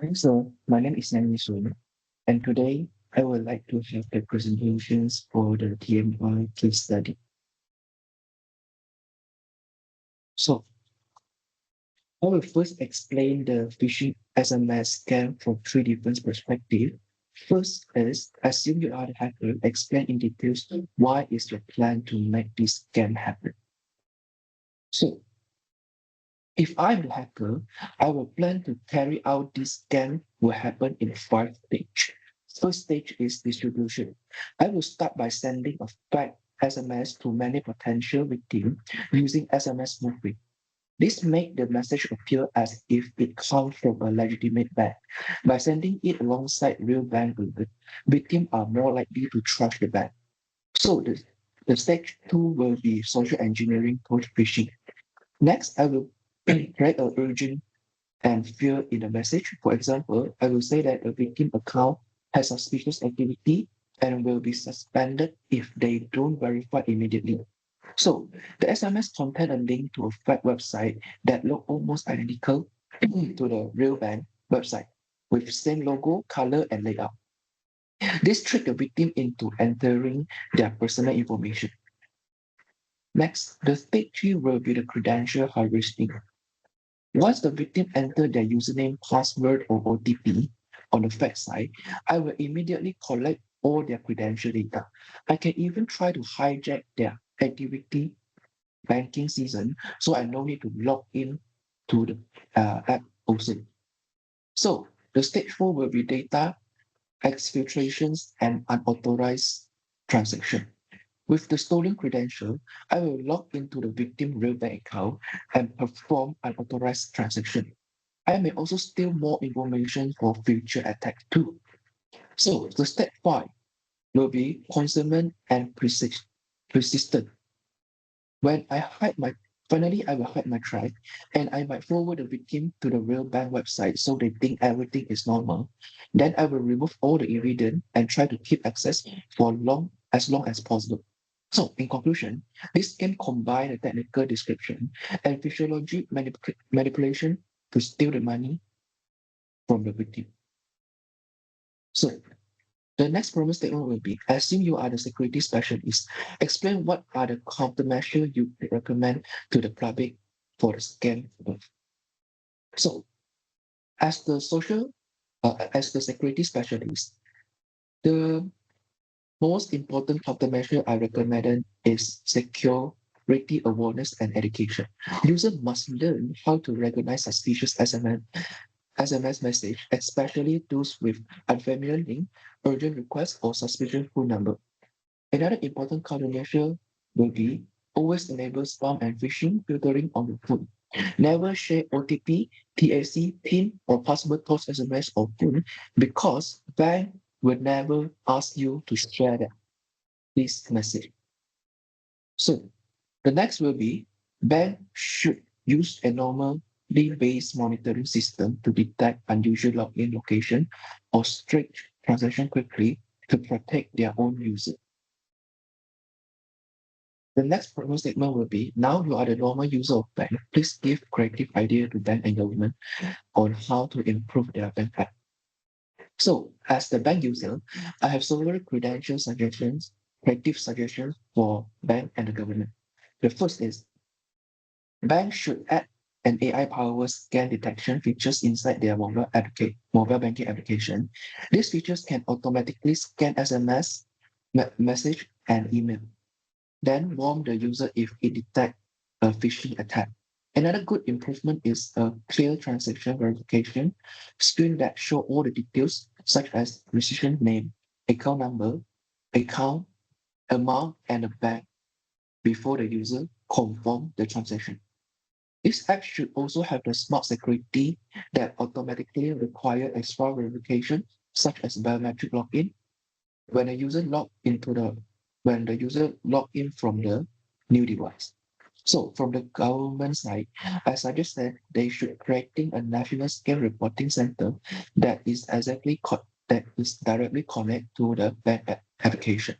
Hi, so my name is Sun, and today I would like to have the presentations for the TMI case study. So I will first explain the phishing SMS scam from three different perspectives. First is assume you are the hacker, explain in details why is your plan to make this scam happen. So if I'm the hacker, I will plan to carry out this scam will happen in five stages. First stage is distribution. I will start by sending a fake SMS to many potential victims using SMS spoofing. This makes the message appear as if it comes from a legitimate bank. By sending it alongside real bank alert, victims are more likely to trust the bank. So the stage two will be social engineering post phishing. Next, I will create an urgent and fear in the message. For example, I will say that a victim account has suspicious activity and will be suspended if they don't verify immediately. So the SMS contain a link to a fake website that look almost identical to the real bank website with same logo, color, and layout. This trick the victim into entering their personal information. Next, the stage three will be the credential harvesting. Once the victim enters their username, password, or OTP on the fact side, I will immediately collect all their credential data. I can even try to hijack their activity banking season so I no need to log in to the app also. So the stage four will be data exfiltrations and unauthorized transaction. With the stolen credential, I will log into the victim real bank account and perform unauthorized transaction. I may also steal more information for future attacks too. So the step five will be concealment and persistent. When I hide my finally I will hide my track and I might forward the victim to the real bank website so they think everything is normal. Then I will remove all the evidence and try to keep access for long as possible. So in conclusion, this can combine a technical description and physiology manipulation to steal the money from the victim. So the next problem statement will be, assume you are the security specialist. Explain what are the countermeasures you recommend to the public for the scam above. So as the security specialist, the most important countermeasure I recommend is security awareness and education. Users must learn how to recognize suspicious SMS message, especially those with unfamiliar link, urgent request, or suspicious phone number. Another important countermeasure will be always enable spam and phishing filtering on the phone. Never share OTP, TAC, PIN, or password post SMS or phone because bank will never ask you to share this message. So the next will be bank should use a normally based monitoring system to detect unusual login location or strict transaction quickly to protect their own users. The next proposed statement will be, now you are the normal user of bank. Please give creative idea to bank and government on how to improve their bank app. So as the bank user, I have several credential suggestions, creative suggestions for bank and the government. The first is bank should add an AI-powered scan detection features inside their mobile banking application. These features can automatically scan SMS, message, and email, then warn the user if it detects a phishing attack. Another good improvement is a clear transaction verification screen that show all the details such as recipient name, account number, account, amount, and the bank before the user confirm the transaction. This app should also have the smart security that automatically require extra verification such as biometric login when the user log in from the new device. So from the government side, I suggest that they should creating a national scam reporting center that that is directly connect to the bank application.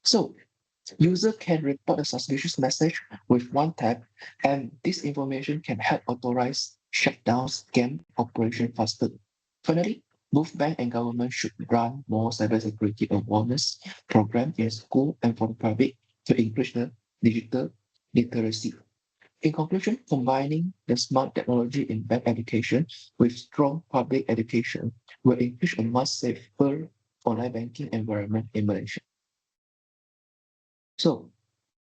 So user can report a suspicious message with one tap, and this information can help authorize shut down scam operation faster. Finally, both bank and government should run more cybersecurity awareness programs in school and for the public to increase the digital literacy. In conclusion, combining the smart technology in bank education with strong public education will increase a much safer online banking environment in Malaysia. So,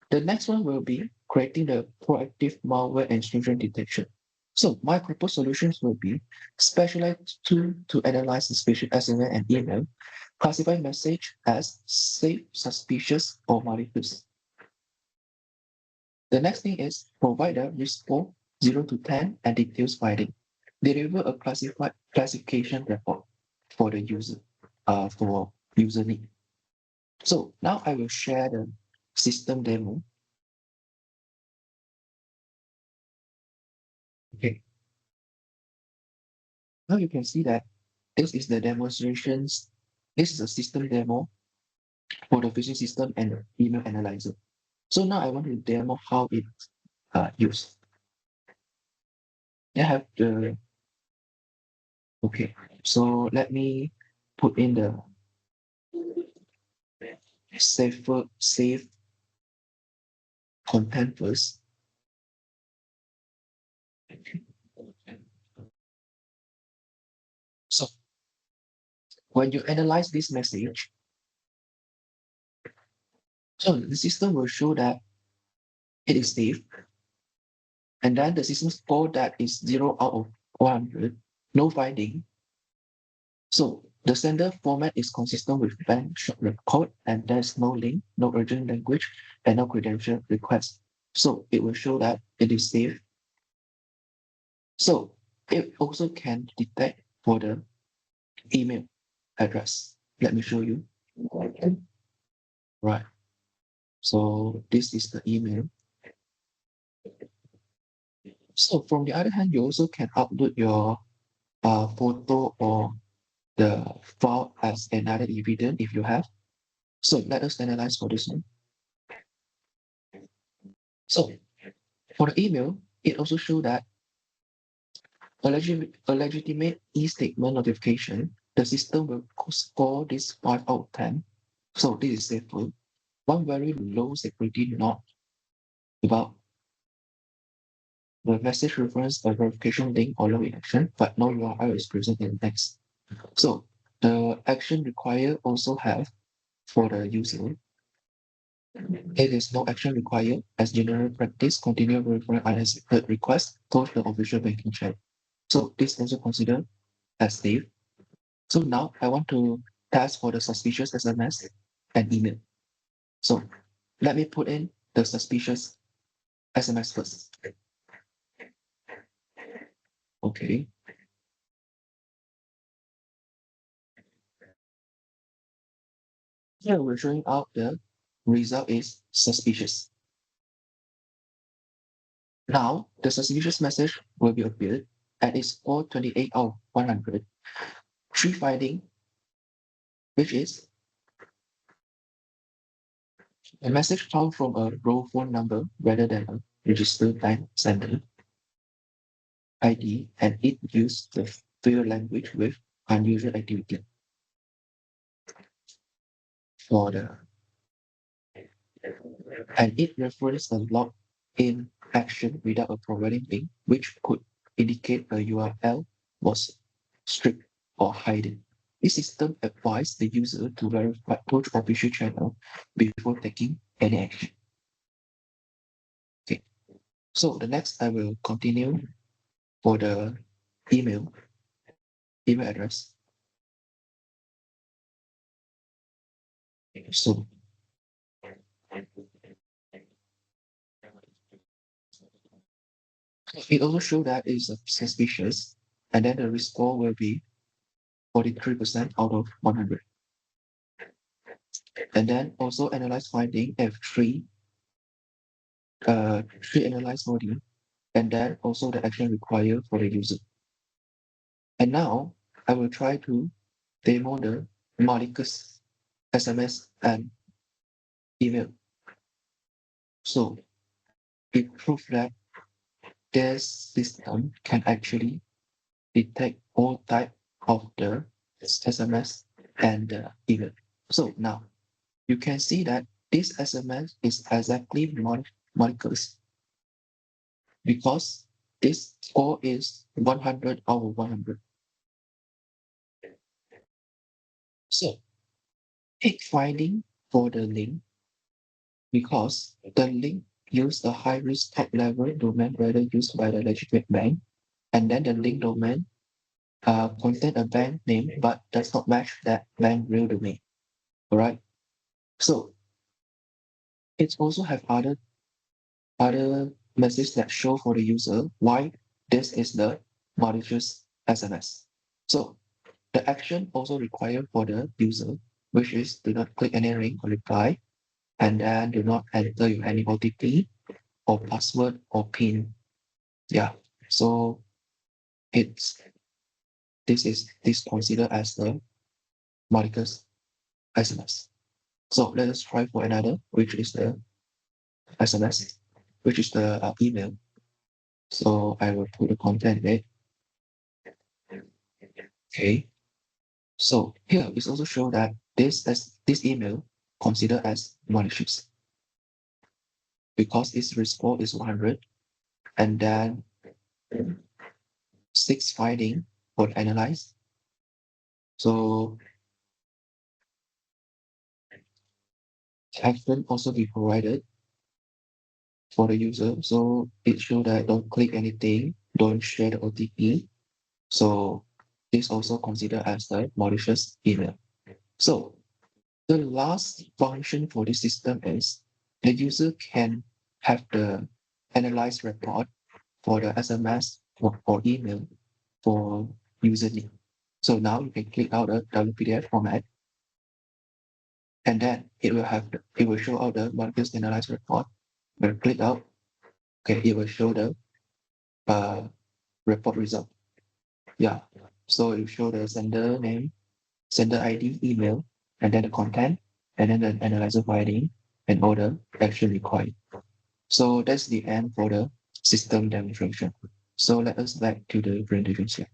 the next one will be creating the proactive malware and intrusion detection. So my proposed solutions will be specialized tool to analyze suspicious SMS and email, classify message as safe, suspicious, or malicious. The next thing is provide a risk score 0 to 10 and details finding. Deliver a classified classification report for the user, for user need. So now I will share the system demo. Okay. Now you can see that this is the demonstrations. This is a system demo for the phishing system and the email analyzer. So now I want to demo how it's used. I have the, okay. So let me put in the save content first. So when you analyze this message, so the system will show that it is safe, and then the system score that is 0 out of 100, no finding. So the sender format is consistent with bank short record, and there's no link, no urgent language, and no credential request. So it will show that it is safe. So it also can detect for the email address. Let me show you. Right. So this is the email. So from the other hand, you also can upload your photo or the file as another evidence if you have. So let us analyze for this one. So for the email, it also shows that a legitimate e-statement notification, the system will score this 5 out of 10. So this is safer. One very low security note about the message reference a verification link or login action, but no URL is present in the text. So the action required also have for the user. It is no action required as general practice, continue verifying unaccepted requests towards the official banking check. So this also considered as safe. So now I want to test for the suspicious SMS and email. So let me put in the suspicious SMS first. Okay. Here we're showing out the result is suspicious. Now the suspicious message will be appeared and it's score 28 out of 100. Three finding, which is a message found from a raw phone number rather than a registered bank sender ID, and it used the fair language with unusual activity for the, and it referenced a log in action without a providing link, which could indicate a URL was stripped or hidden. This system advised the user to verify approach official channel before taking any action. Okay, so the next I will continue for the email address. So it also show that it's suspicious, and then the risk score will be 43% out of 100. And then also analyze finding F3, three analyze module, and then also the action required for the user. And now I will try to demo the malicious SMS and email. So it proves that this system can actually detect all type of the SMS and the email. So now you can see that this SMS is exactly malicious because this score is 100 over 100. So take finding for the link because the link use a high risk top level domain rather used by the legitimate bank, and then the link domain contain a bank name but does not match that bank real domain. All right. So it also have other messages that show for the user why this is the malicious SMS. So the action also required for the user, which is do not click any link or reply, and then do not enter your any OTP or password or PIN. Yeah. So it's this considered as the malicious SMS. So let us try for another, which is the SMS, which is the email. So I will put the content there. Okay. So here is also show that this email considered as malicious because its response is 100 and then 6 finding for analyze. So action also be provided for the user. So it show that don't click anything, don't share the OTP. So this also considered as the malicious email. So the last function for this system is the user can have the analyze report for the SMS or email for username. So now you can click out the WPDF format, and then it will show out the malicious analyze report. When click out, okay, it will show the uh, report result. Yeah. So it will show the sender name, sender ID, email, and then the content, and then the analyzer finding, and all the action required. So that's the end for the system demonstration. So let us back to the presentation slide.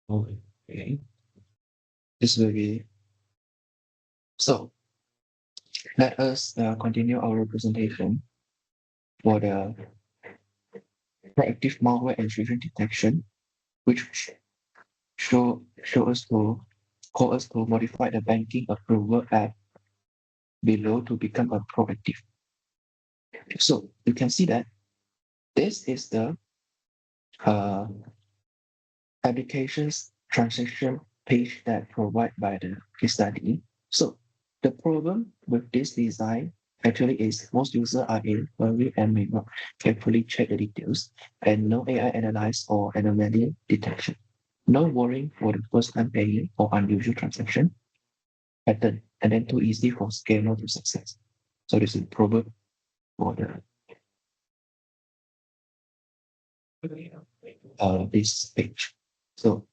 Okay. This will be so. Let us continue our presentation for the proactive malware intrusion detection, which show us to call us to modify the banking approval app below to become a proactive. So you can see that this is the uh, applications transaction page that provided by the case study. So the problem with this design actually is most users are in hurry and may not carefully check the details and no AI analyze or anomaly detection. No worrying for the first time paying or unusual transaction pattern and then too easy for scammer to success. So this is a problem for the this page. So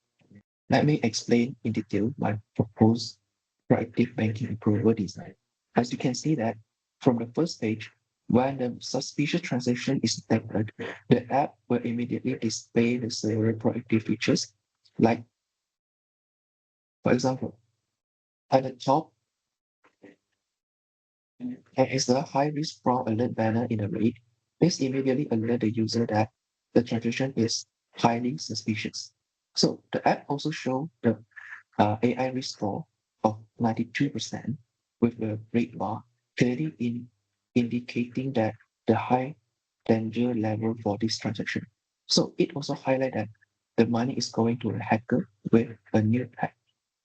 let me explain in detail my proposed proactive banking approval design. As you can see that from the first page, when the suspicious transaction is detected, the app will immediately display the several proactive features. Like, for example, at the top, there is the high-risk fraud alert banner in the red. This immediately alert the user that the transaction is highly suspicious. So the app also shows the AI risk score of 92% with the red bar clearly indicating that the high danger level for this transaction. So it also highlights that the money is going to a hacker with a new hack.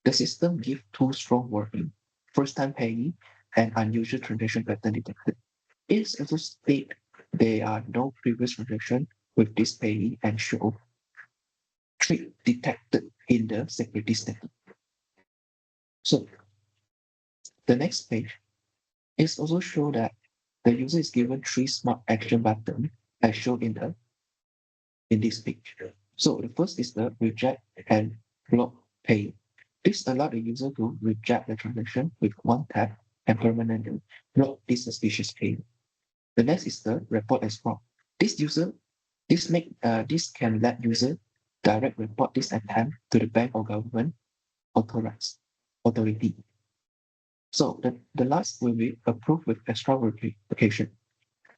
The system gives two strong warnings: first time payee and unusual transaction pattern detected. It also states there are no previous transaction with this payee and show trick detected in the security statement. So the next page is also show that the user is given three smart action buttons as shown in this page. So the first is the reject and block pay. This allows the user to reject the transaction with one tap and permanently block this suspicious pay. The next is the report as fraud. This user, this can let user direct report this attempt to the bank or government authorized authority. So the last will be approved with extra verification.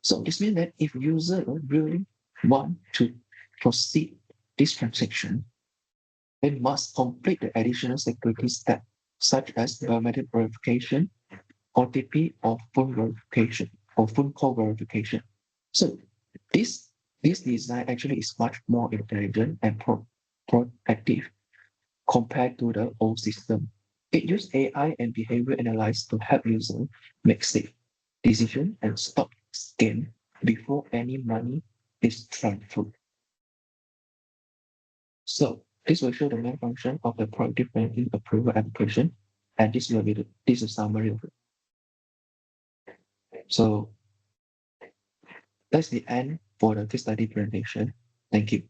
So this means that if user really want to proceed this transaction, they must complete the additional security step, such as biometric verification, OTP, or phone verification, or phone call verification. So this this design actually is much more intelligent and proactive compared to the old system. It uses AI and behavior analysis to help users make safe decisions and stop scam before any money is transferred. So this will show the main function of the proactive banking approval application, and this will be this is a summary of it. So that's the end for the case study presentation. Thank you.